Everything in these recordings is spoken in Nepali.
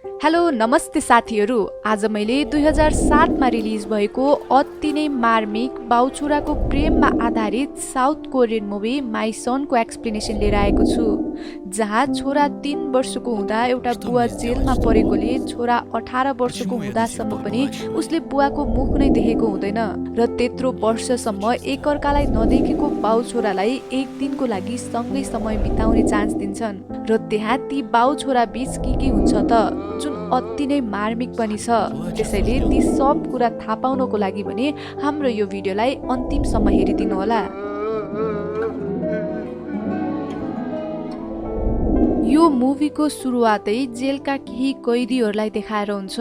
हेलो नमस्ते साथीहरू। आज मैले 2007 मा रिलिज भएको अति नै मार्मिक बाउछोराको प्रेममा आधारित साउथ कोरियन मुभी माई सनको एक्सप्लेनेसन लिएर आएको छु, जहाँ छोरा 3 वर्षको हुँदा एउटा बुवा जेलमा परेकोले छोरा 18 वर्षको हुँदासम्म पनि उसले बुवाको मुख नै देखेको हुँदैन र त्यत्रो वर्षसम्म एकअर्कालाई नदेखेको बाउछोरालाई एक दिनको लागि सँगै समय बिताउने चान्स दिन्छन् र त्यहाँ ती बाउछोरा बीच के हुन्छ त, जुन अति नै मार्मिक पनि छ। त्यसैले ती सब कुरा थाहा पाउनको लागि भने हाम्रो यो भिडियोलाई अन्तिमसम्म हेरिदिनु होला। यो मुभीको सुरुवातै जेलका केही कैदीहरूलाई देखाएर हुन्छ,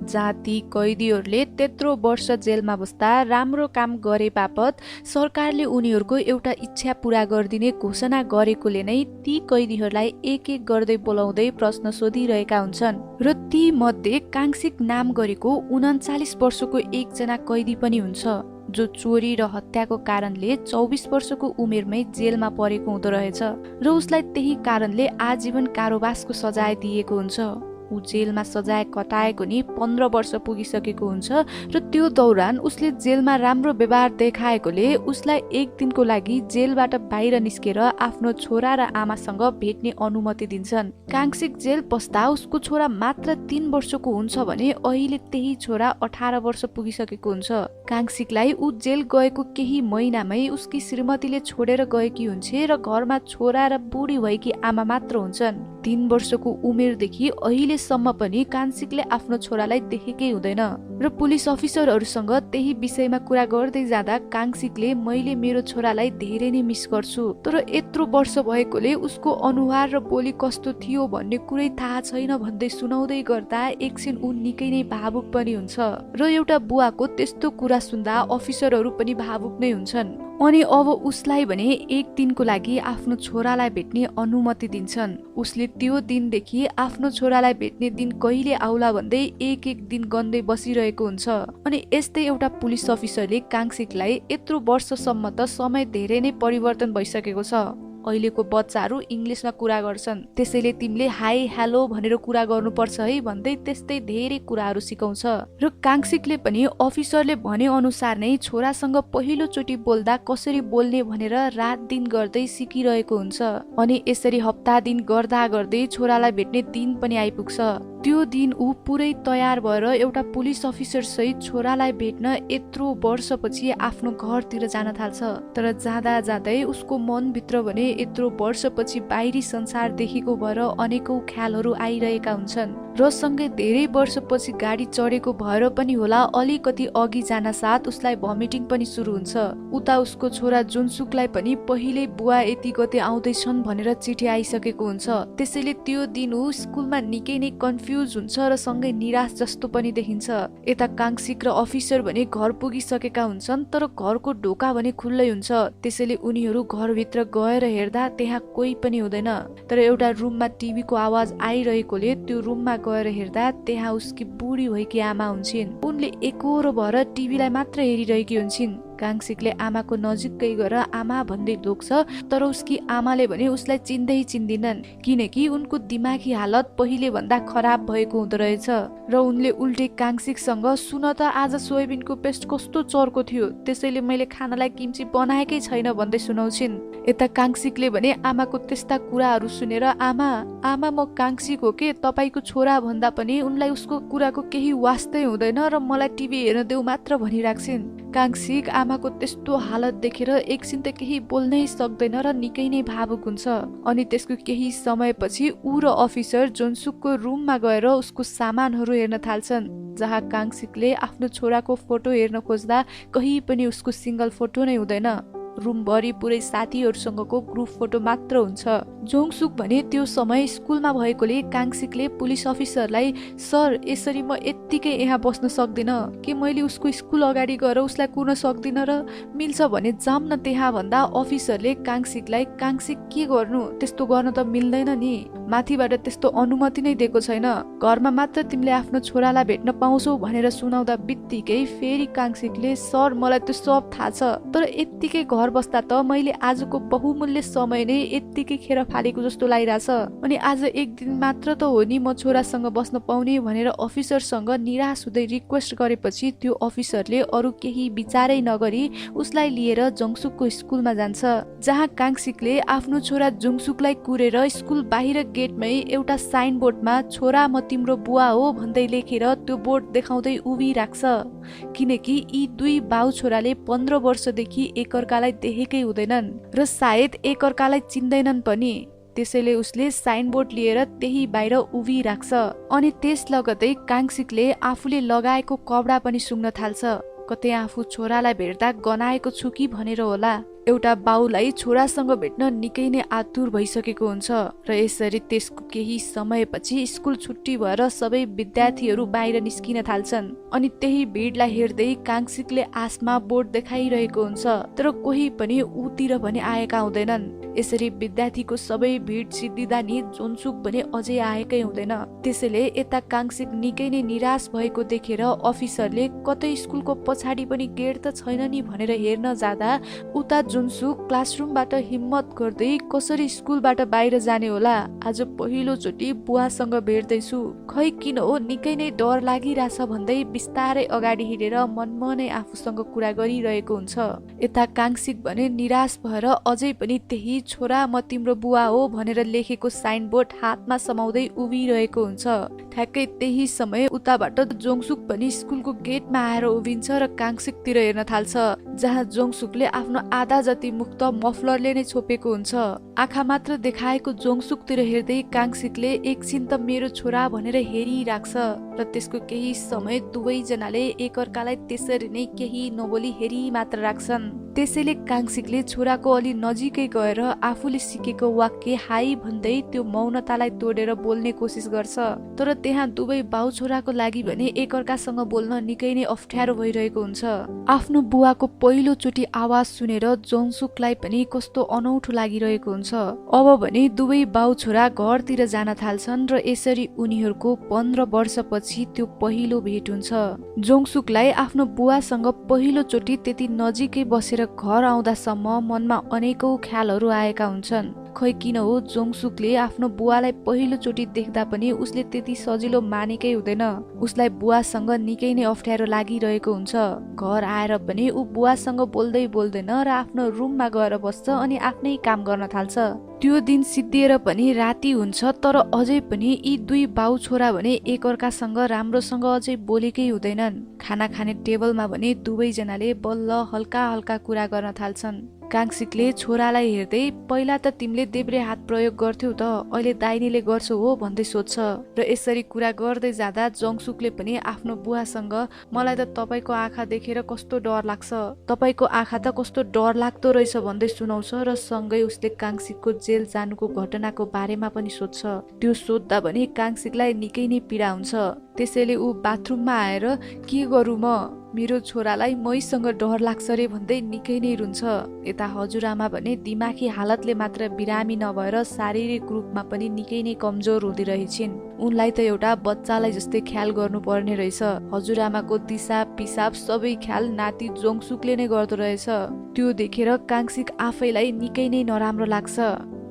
जहाँ ती कैदीहरूले त्यत्रो वर्ष जेलमा बस्दा राम्रो काम गरे बापत सरकारले उनीहरूको एउटा इच्छा पूरा गरिदिने घोषणा गरेकोले नै ती कैदीहरूलाई एक एक गर्दै बोलाउँदै प्रश्न सोधिरहेका हुन्छन् र ती मध्ये काङसिक नाम गरेको 39 वर्षको एकजना कैदी पनि हुन्छ, जो चोरी र हत्याको कारणले 24 वर्षको उमेरमै जेलमा परेको हुँदो रहेछ र उसलाई त्यही कारणले आजीवन कारावासको सजाय दिएको हुन्छ। ऊ जेलमा सजाय कटाएको नि 15 वर्ष पुगिसकेको हुन्छ र त्यो दौरान उसले जेलमा राम्रो व्यवहार देखाएकोले उसलाई एक दिनको लागि जेलबाट बाहिर निस्केर आफ्नो छोरा र आमासँग भेट्ने अनुमति दिन्छन्। काङसिक जेल बस्दा उसको छोरा मात्र 3 वर्षको हुन्छ भने अहिले त्यही छोरा 18 वर्ष पुगिसकेको हुन्छ। काङसिकलाई ऊ जेल गएको केही महिनामै उसकी श्रीमतीले छोडेर गएकी हुन्छ र घरमा छोरा र बुढी भएकी आमा मात्र हुन्छन्। 3 वर्षको उमेरदेखि अहिलेसम्म पनि काङसिकले आफ्नो छोरालाई देखेकै हुँदैन र पुलिस अफिसरहरूसँग त्यही विषयमा कुरा गर्दै जाँदा काङसिकले मैले मेरो छोरालाई धेरै नै मिस गर्छु, तर यत्रो वर्ष भएकोले उसको अनुहार र बोली कस्तो थियो भन्ने कुरै थाहा छैन भन्दै सुनाउँदै गर्दा एकछिन ऊ निकै नै भावुक पनि हुन्छ र एउटा बुवाको त्यस्तो कुरा सुन्दा अफिसरहरू पनि भावुक नै हुन्छन्। अनि अब उसलाई भने एक दिनको लागि आफ्नो छोरालाई भेट्ने अनुमति दिन्छन्। उसले त्यो दिनदेखि आफ्नो छोरालाई भेट्ने दिन कहिले आउला भन्दै एक एक दिन गन्दै बसिरहेको हुन्छ। अनि यस्तै एउटा पुलिस अफिसरले काङसिकलाई यत्रो वर्षसम्म त समय धेरै नै परिवर्तन भइसकेको छ, अहिलेको बच्चाहरू इङ्ग्लिसमा कुरा गर्छन्, त्यसैले तिमीले हाई हेलो भनेर कुरा गर्नुपर्छ है भन्दै त्यस्तै धेरै कुराहरू सिकाउँछ र काङसिकले पनि अफिसरले भने अनुसार नै छोरासँग पहिलो चोटि बोल्दा कसरी बोल्ने भनेर रात दिन गर्दै सिकिरहेको हुन्छ। अनि यसरी हप्ता दिन गर्दा गर्दै छोरालाई भेट्ने दिन पनि आइपुग्छ। त्यो दिन ऊ पुरै तयार भएर एउटा पुलिस अफिसर सहित छोरालाई भेट्न यत्रो वर्षपछि आफ्नो घरतिर जान थाल्छ, तर जाँदा जाँदै उसको मनभित्र भने यत्रो वर्षपछि बाहिरी संसार देखेको भएर अनेकौं ख्यालहरू आइरहेका हुन्छन् र सँगै धेरै वर्षपछि गाडी चढेको भएर पनि होला अलिकति अघि जान साथ उसलाई भमिटिङ पनि सुरु हुन्छ। उता उसको छोरा जुनसुकलाई पनि पहिले बुवा यति गते आउँदैछन् भनेर चिठी आइसकेको हुन्छ। त्यसैले त्यो दिन ऊ स्कुलमा निकै नै कन्फ्युज हुन्छ र सँगै निराश जस्तो पनि देखिन्छ। यता काङसिक र अफिसर भने घर पुगिसकेका हुन्छन्, तर घरको ढोका भने खुल्लै हुन्छ। त्यसैले उनीहरू घरभित्र गएर हेर्दा त्यहाँ कोही पनि हुँदैन, तर एउटा रुममा टिभीको आवाज आइरहेकोले त्यो रुममा गएर हेर्दा त्यहाँ उसकी बुढी भएकी आमा हुन्छन्। उनले एकोहोरो भएर टिभीलाई मात्र हेरिरहेकी हुन्छन्। काङसिकले आमाको नजिकै गएर आमा भन्दै लोक्छ, तर उसकी आमाले भने उसलाई चिन्दै चिन्दिनन्, किनकि उनको दिमागी हालत पहिले भन्दा खराब भएको हुँदो रहेछ र उनले उल्टे काङसिकसँग सुन त आज सोयाबिनको पेस्ट कस्तो चर्को थियो, त्यसैले मैले खानालाई किम्ची बनाएकै छैन भन्दै सुनाउँछिन्। यता काङसिकले भने आमाको त्यस्ता कुराहरू सुनेर आमा आमा म काङसिक हो के, तपाईँको छोरा भन्दा पनि उनलाई उसको कुराको केही वास्तै हुँदैन र मलाई टिभी हेर्न देऊ मात्र भनिराख्छिन्। काङसिक आमाको त्यस्तो हालत देखेर एकछिन त केही बोल्नै सक्दैन र निकै नै भावुक हुन्छ। अनि त्यसको केही समयपछि ऊ र अफिसर जोनसुकको रुममा गएर उसको सामानहरू हेर्न थाल्छन्, जहाँ काङसिकले आफ्नो छोराको फोटो हेर्न खोज्दा कहीँ पनि उसको सिंगल फोटो नै हुँदैन। रुमभरि पुरै साथीहरूसँगको ग्रुप फोटो मात्र हुन्छ। जोङसुक भने त्यो समय स्कुलमा भएकोले काङसिकले पुलिस अफिसरलाई सर यसरी म यत्तिकै यहाँ बस्न सक्दिनँ कि मैले उसको स्कुल अगाडि गएर उसलाई कुर्न सक्दिनँ र मिल्छ भने जाम न त्यहाँ भन्दा अफिसरले काङसिकलाई काङसिक के गर्नु, त्यस्तो गर्न त मिल्दैन नि, माथिबाट त्यस्तो अनुमति नै दिएको छैन, घरमा मात्र तिमीले आफ्नो छोरालाई भेट्न पाउँछौ भनेर सुनाउँदा बित्तिकै फेरि काङसिकले सर मलाई त्यो सब थाहा छ, तर यत्तिकै घर घर बस्दा त मैले आजको बहुमूल्य समय नै यत्तिकै खेर फालेको जस्तो लागिरहेछ। अनि आज एक दिन मात्र त हो नि म छोरासँग बस्न पाउने भनेर अफिसरसँग निराश हुँदै रिक्वेस्ट गरेपछि त्यो अफिसरले अरू केही विचारै नगरी उसलाई लिएर जङसुकको स्कुलमा जान्छ, जहाँ काङसिकले आफ्नो छोरा जुङसुकलाई कुरेर स्कुल बाहिर गेटमै एउटा साइन बोर्डमा छोरा म तिम्रो बुवा हो भन्दै लेखेर त्यो बोर्ड देखाउँदै उभिराख्छ। किनकि यी दुई बाउ छोराले 15 वर्षदेखि एकअर्कालाई देखेकै हुँदैनन् र सायद एकअर्कालाई चिन्दैनन् पनि। त्यसैले उसले साइन बोर्ड लिएर त्यही बाहिर उभिराख्छ। अनि त्यस लगतै काङसिकले आफूले लगाएको कपडा पनि सुँग्न थाल्छ। कतै आफू छोरालाई भेट्दा गनाएको छु कि भनेर होला। एउटा बाउलाई छोरासँग भेट्न निकै नै आतुर भइसकेको हुन्छ र यसरी त्यसको केही समयपछि स्कुल छुट्टी भएर सबै विद्यार्थीहरू बाहिर निस्किन थाल्छन्। अनि त्यही भिडलाई हेर्दै काङसिकले आसमा बोर्ड देखाइरहेको हुन्छ, तर कोही पनि उतिर पनि आएका हुँदैनन्। यसरी विद्यार्थीको सबै भिड सिद्धिँदा नि जोनसुक भने अझै आएकै हुँदैन। त्यसैले यता काङसिक निकै नै निराश भएको देखेर अफिसरले कतै स्कुलको पछाडि पनि गेट त छैन नि भनेर हेर्न जाँदा उता जुनसुक क्लासरुमबाट हिम्मत गर्दै कसरी स्कुलबाट बाहिर जाने होला, आज पहिलो चोटि बुवासँग भेट्दैछु, खै किन हो निकै नै डर लागिरहेछ भन्दै बिस्तारै अगाडि हिँडेर मनमा नै आफूसँग कुरा गरिरहेको हुन्छ। यता काङसिक भने निराश भएर अझै पनि त्यही छोरा म तिम्रो बुवा हो भनेर लेखेको साइन बोर्ड हातमा समाउँदै उभिरहेको हुन्छ। ठ्याक्कै त्यही समय उताबाट जोङसुक पनि स्कुलको गेटमा आएर उभिन्छ र काङसिकतिर हेर्न थाल्छ, जहाँ जोङसुकले आफ्नो आधा जति मुख त मफलरले नै छोपेको हुन्छ। आँखा मात्र देखाएको जोङसुकतिर हेर्दै काङसिकले एकछिन त मेरो छोरा भनेर हेरिराख्छ र त्यसको केही समय दुवैजनाले एकअर्कालाई त्यसरी नै केही नबोली हेरि मात्र राख्छन्। त्यसैले काङसिकले छोराको अलि नजिकै गएर आफूले सिकेको वाक्य हाई भन्दै त्यो मौनतालाई तोडेर बोल्ने कोसिस गर्छ। तर त्यहाँ दुवै बाउ छोराको लागि भने एकअर्कासँग बोल्न निकै नै अप्ठ्यारो भइरहेको हुन्छ। आफ्नो बुवाको पहिलो चोटि आवाज सुनेर जोङसुकलाई पनि कस्तो अनौठो लागिरहेको हुन्छ। अब भने दुवै बाउ छोरा घरतिर जान थाल्छन् र यसरी उनीहरूको 15 वर्षपछि त्यो पहिलो भेट हुन्छ। जोङसुकलाई आफ्नो बुवासँग पहिलो चोटि त्यति नजिकै बसेर घर आउँदासम्म मनमा अनेकौं ख्यालहरू आएका हुन्छन्। खै किन हो जोङसुकले आफ्नो बुवालाई पहिलो चोटि देख्दा पनि उसले त्यति सजिलो मानेकै हुँदैन। उसलाई बुवासँग निकै नै अप्ठ्यारो लागिरहेको हुन्छ। घर आएर पनि ऊ बुवासँग बोल्दै बोल्दैन र आफ्नो रुममा गएर बस्छ अनि आफ्नै काम गर्न थाल्छ। त्यो दिन सिद्धिएर पनि राति हुन्छ, तर अझै पनि यी दुई बाउ छोरा भने एकअर्कासँग राम्रोसँग अझै बोलेकै हुँदैनन्। खाना खाने टेबलमा भने दुवैजनाले बल्ल हल्का हल्का कुरा गर्न थाल्छन्। काङसिकले छोरालाई हेर्दै पहिला त तिमीले देब्रे हात प्रयोग गर्थ्यौ त, अहिले दाहिनेले गर्छौ हो भन्दै सोध्छ। र यसरी कुरा गर्दै जाँदा जोङसुकले पनि आफ्नो बुवासँग मलाई त तपाईको आँखा देखेर कस्तो डर लाग्छ, तपाईको आँखा त कस्तो डर लाग्दो रहेछ भन्दै सुनाउँछ र सँगै उसले काङसिकको जेल जानुको घटनाको बारेमा पनि सोध्छ। त्यो सोध्दा भने काङसिकलाई निकै नै पीडा हुन्छ। त्यसैले ऊ बाथरुममा आएर के गरौँ म, मेरो छोरालाई मैसँग डर लाग्छ रे भन्दै निकै नै रुन्छ। यता हजुरआमा भने दिमागी हालतले मात्र बिरामी नभएर शारीरिक रूपमा पनि निकै नै कमजोर हुँदै रहेछिन्। उनलाई त एउटा बच्चालाई जस्तै ख्याल गर्नुपर्ने रहेछ। हजुरआमाको दिसा पिसाब सबै ख्याल नाति जोङसुकले नै गर्दो रहेछ। त्यो देखेर काङसिक आफैलाई निकै नै नराम्रो लाग्छ,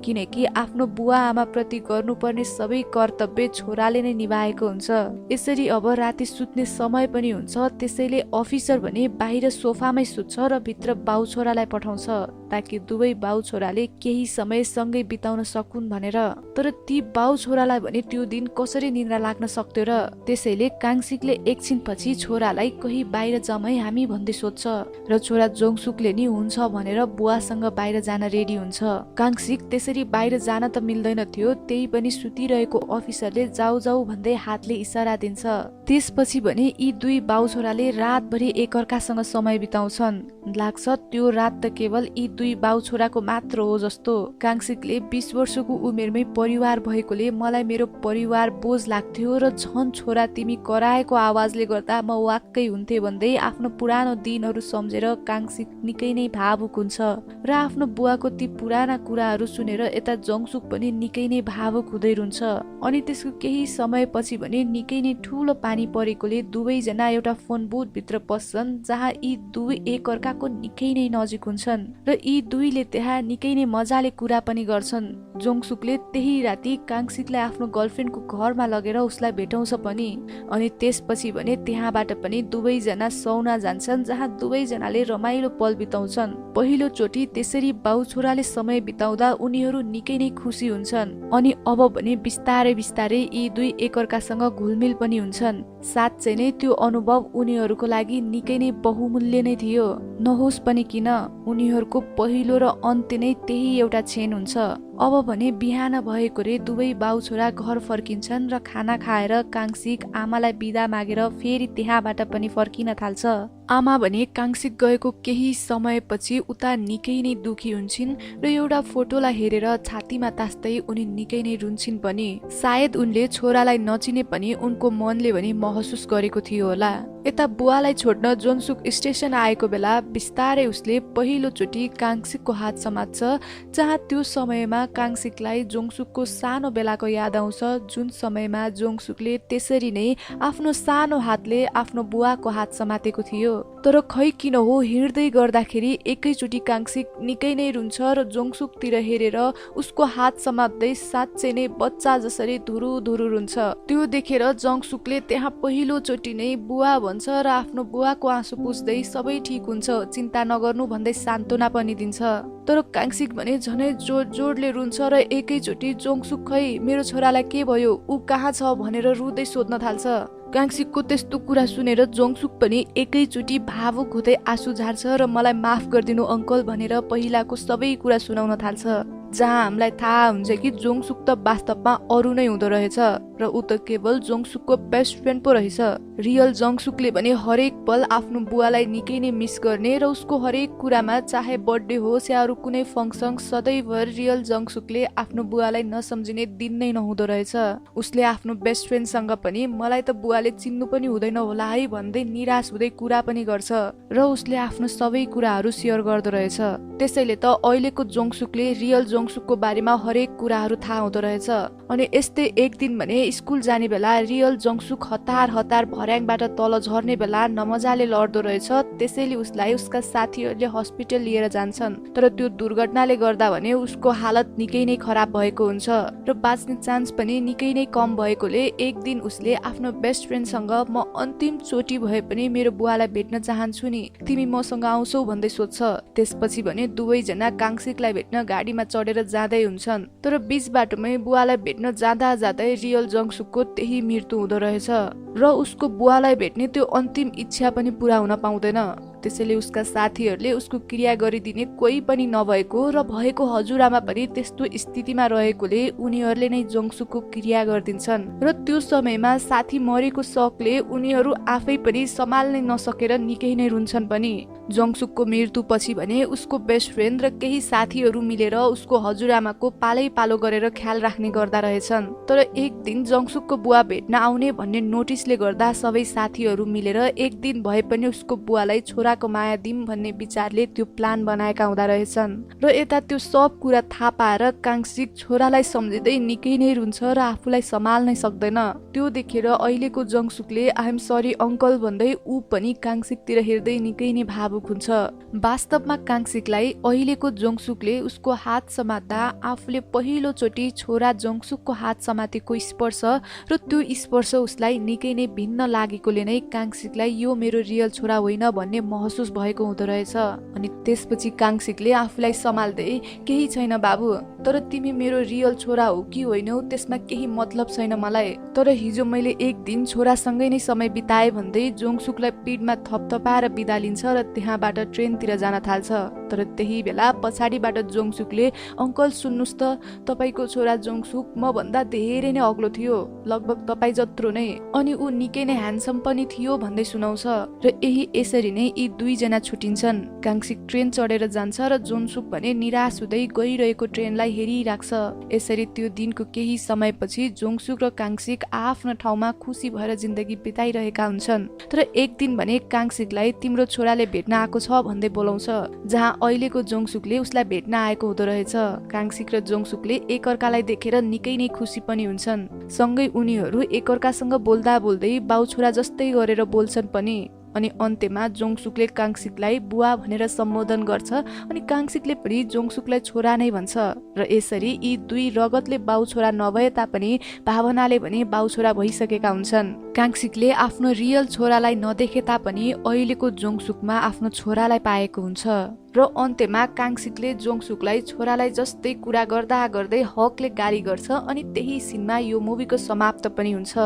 किनकि आफ्नो बुवा आमा प्रति गर्नुपर्ने सबै कर्तव्य छोराले नै निभाएको हुन्छ। यसरी अब राति सुत्ने समय पनि हुन्छ। त्यसैले अफिसर भने बाहिर सोफामै सुत्छ र भित्र बाउ छोरालाई पठाउँछ ताकि दुवै बाउ छोराले केही समय सँगै बिताउन सकुन् भनेर। तर ती बाउ छोरालाई भने त्यो दिन कसरी निद्रा लाग्न सक्थ्यो र। त्यसैले काङसिकले एकछिन पछि छोरालाई कही बाहिर जामै हामी भन्दै सोध्छ र छोरा जोङसुकले नि हुन्छ भनेर बुवासँग बाहिर जान रेडी हुन्छ। काङसिक त्यसरी बाहिर जान त मिल्दैन थियो, त्यही पनि सुतिरहेको अफिसरले जाऊ जाऊ भन्दै हातले इसारा दिन्छ। त्यसपछि भने यी दुई बाउ छोराले रातभरि एकअर्कासँग समय बिताउँछन्। लाग्छ त्यो रात त केवल यी दुई बाउ छोराको मात्र हो जस्तो। काङ्सिकले 20 वर्षको उमेरमै परिवार भएकोले मलाई मेरो परिवार बोझ लाग्थ्यो र झन छोरा तिमी कराएको आवाजले गर्दा म वाक्कै हुन्थे भन्दै आफ्नो पुरानो दिनहरू सम्झेर काङ्सिक निकै नै भावुक हुन्छ र आफ्नो बुवाको ती पुराना कुराहरू सुनेर यता जङसुक पनि निकै नै भावुक हुँदै रुन्छ। अनि त्यसको केही समयपछि भने निकै नै ठुलो पानी परेकोले दुवैजना एउटा फोन बुथभित्र पस्छन् जहाँ यी दुवै एकअर्काको निकै नै नजिक हुन्छन् र यी दुईले त्यहाँ निकै नै मजाले कुरा पनि गर्छन्। जोङसुकले त्यही राति काङ्सिकलाई आफ्नो गर्लफ्रेन्डको घरमा लगेर उसलाई भेटाउँछ पनि। अनि त्यसपछि भने त्यहाँबाट पनि दुवैजना सौना जान्छन् जहाँ दुवैजनाले रमाइलो पल बिताउँछन्। पहिलो चोटि त्यसरी बाउ छोराले समय बिताउँदा उनीहरू निकै नै खुसी हुन्छन्। अनि अब भने बिस्तारै बिस्तारै यी दुई एकअर्कासँग घुलमिल पनि हुन्छन्। साँच्चै नै त्यो अनुभव उनीहरूको लागि निकै नै बहुमूल्य नै थियो। नहोस् पनि किन उनीहरूको पहिलो र अन्त्य नै त्यही एउटा क्षण हुन्छ। अब भने बिहान भएको रे दुवै बाउ छोरा घर फर्किन्छन् र खाना खाएर काङ्सिक आमालाई बिदा मागेर फेरि त्यहाँबाट पनि फर्किन थाल्छ। आमा भने काङ्सिक गएको केही समयपछि उता निकै नै दुखी हुन्छन् र एउटा फोटोलाई हेरेर छातीमा तास्दै उनी निकै नै रुन्छन् पनि। सायद उनले छोरालाई नचिने पनि उनको मनले भने महसुस गरेको थियो होला। यता बुवालाई छोड्न जोङसुक स्टेसन आएको बेला बिस्तारै उसले पहिलो चोटि काङ्सिकको हात समात्छ जहाँ त्यो समयमा काङ्सिकलाई जोङसुकको सानो बेलाको याद आउँछ जुन समयमा जोङसुकले त्यसरी नै आफ्नो सानो हातले आफ्नो बुवाको हात समातेको थियो। तर खै किन हो हिँड्दै गर्दाखेरि एकैचोटि काङ्सिक निकै नै रुन्छ र जोङसुकतिर हेरेर उसको हात समात्दै साँच्चै नै बच्चा जसरी धुरु धुरु रुन्छ। त्यो देखेर जोङसुकले त्यहाँ पहिलो चोटि नै बुवा भन्छ र आफ्नो बुवाको आँसु पुस्दै सबै ठिक हुन्छ चिन्ता नगर्नु भन्दै सान्त्वना पनि दिन्छ। तर काङ्सिक भने झनै जोड जोडले रुन्छ र एकैचोटि जोङसुक खै मेरो छोरालाई के भयो ऊ कहाँ छ भनेर रुँदै सोध्न थाल्छ। काङ्सिकको त्यस्तो कुरा सुनेर जोङसुक पनि एकैचोटि भावुक हुँदै आँसु झार्छ र मलाई माफ गरिदिनु अङ्कल भनेर पहिलाको सबै कुरा सुनाउन थाल्छ। जहाँ हामीलाई थाहा हुन्छ कि जोङसुक त वास्तवमा अरू नै हुँदो रहेछ र ऊ त केवल जोङसुकको बेस्ट फ्रेन्ड पो रहेछ। रियल जोङसुकले भने हरेक पल आफ्नो बुवालाई निकै नै मिस गर्ने र उसको हरेक कुरामा चाहे बर्थडे होस् या अरू कुनै फङ्सन सधैँभर रियल जोङसुकले आफ्नो बुवालाई नसम्झिने दिन नै नहुँदो रहेछ। उसले आफ्नो बेस्ट फ्रेन्डसँग पनि मलाई त बुवाले चिन्नु पनि हुँदैन होला है भन्दै निराश हुँदै कुरा पनि गर्छ र उसले आफ्नो सबै कुराहरू सेयर गर्दो रहेछ। त्यसैले त अहिलेको जोङसुकले रियल जोङसुकको बारेमा हरेक कुराहरू थाहा हुँदो रहेछ। अनि यस्तै एक दिन भने स्कुल जाने बेला रियल जोङसुक हतार हतार भर्याङबाट तल झर्ने बेला नमजाले लड्दो रहेछ। त्यसैले उसलाई उसका साथीहरूले हस्पिटल लिएर जान्छन् तर त्यो दुर्घटनाले गर्दा भने उसको हालत निकै नै खराब भएको हुन्छ र बाँच्ने चान्स पनि निकै नै कम भएकोले एक दिन उसले आफ्नो बेस्ट फ्रेन्डसँग म अन्तिम चोटि भए पनि मेरो बुवालाई भेट्न चाहन्छु नि तिमी मसँग आउँछौ भन्दै सोध्छ। त्यसपछि भने दुवैजना काङ्सिकलाई भेट्न गाडीमा चढेर जाँदै हुन्छन् तर बीच बाटोमै बुवालाई भेट्न जाँदा जाँदै रियल जोङसुकको त्यही मृत्यु हुँदो रहेछ र उसको बुवालाई भेट्ने त्यो अन्तिम इच्छा पनि पुरा हुन पाउँदैन। त्यसैले उसका साथीहरूले उसको क्रिया गरिदिने कोही पनि नभएको र भएको हजुरआमा पनि त्यस्तो स्थितिमा रहेकोले उनीहरूले नै जोङसुकको क्रिया गरिदिन्छन् र त्यो समयमा साथी मरेको शोकले उनीहरू आफै पनि सम्हाल्नै नसकेर निकै नै रुन्छन् पनि। जोङसुकको मृत्युपछि भने उसको बेस्ट फ्रेन्ड र केही साथीहरू मिलेर उसको हजुरआमाको पालै पालो गरेर ख्याल राख्ने गर्दा रहेछन्। तर एक दिन जोङसुकको बुवा भेट्न आउने भन्ने नोटिसले गर्दा सबै साथीहरू मिलेर एक दिन भए पनि उसको बुवालाई छोराको माया दिम भन्ने विचारले त्यो प्लान बनाएका हुँदा रहेछन् र यता त्यो सब कुरा थाहा पाएर काङ्सिक छोरालाई सम्झिँदै निकै नै रुन्छ र आफूलाई सम्हाल्नै सक्दैन। त्यो देखेर अहिलेको जोङसुकले आई एम सरी अङ्कल भन्दै ऊ पनि काङ्सिकतिर हेर्दै निकै नै भावुक हुन्छ। वास्तवमा काङ्सिकलाई अहिलेको जोङसुकले उसको हात समात्दा आफूले पहिलो चोटि छोरा जोङसुकको हात समातेको स्पर्श र त्यो स्पर्श उसलाई निकै नै भिन्न लागेकोले नै काङ्सिकलाई यो मेरो रियल छोरा होइन भन्ने महसुस भएको हुँदो रहेछ। अनि त्यसपछि काङ्सिकले आफूलाई सम्हाल्दै केही छैन बाबु तर तिमी मेरो रियल छोरा हो कि होइनौ त्यसमा केही मतलब छैन मलाई तर हिजो मैले एक दिन छोरासँगै नै समय बिताए भन्दै जोङसुकलाई पिठमा थपथपाएर बिदा लिन्छ र त्यहाँबाट ट्रेनतिर जान थाल्छ। तर त्यही बेला पछाडिबाट जोङसुकले अङ्कल सुन्नुस् त, तपाईँको छोरा जोङसुक म भन्दा धेरै नै अग्लो थियो, लगभग तपाईँ जत्रो नै, अनि ऊ निकै नै ह्यान्डसम पनि थियो भन्दै सुनाउँछ। र यसरी नै यी दुईजना छुटिन्छन्। काङसिक ट्रेन चढेर जान्छ र जोङसुक भने निराश हुँदै गइरहेको ट्रेनलाई हेरिराख्छ। यसरी त्यो दिनको केही समयपछि जोङसुक र काङसिक आफ्नो ठाउँमा खुसी भएर जिन्दगी बिताइरहेका हुन्छन्। तर एक दिन भने काङसिकलाई तिम्रो छोराले भेट्न आएको छ भन्दै बोलाउँछ, जहाँ अहिलेको जोङसुकले उसलाई भेट्न आएको हुँदो रहेछ। काङसिक र जोङसुकले एकअर्कालाई देखेर निकै नै खुसी पनि हुन्छन्। सँगै उनीहरू एकअर्कासँग बोल्दा बोल्दै बाउ छोरा जस्तै गरेर बोल्छन् पनि। अनि अन्त्यमा जोङसुकले काङसिकलाई बुवा भनेर सम्बोधन गर्छ अनि काङसिकले पनि जोङसुकलाई छोरा नै भन्छ। र यसरी यी दुई रगतले बाउ छोरा नभए तापनि भावनाले भने बाउ छोरा भइसकेका हुन्छन्। काङसिकले आफ्नो रियल छोरालाई नदेखे तापनि अहिलेको जोङसुकमा आफ्नो छोरालाई पाएको हुन्छ। र अन्त्यमा काङसिकले जोङसुकलाई छोरालाई जस्तै कुरा गर्दा गर्दै हकले गाली गर्छ अनि त्यही सिनमा यो मुभीको समाप्त पनि हुन्छ।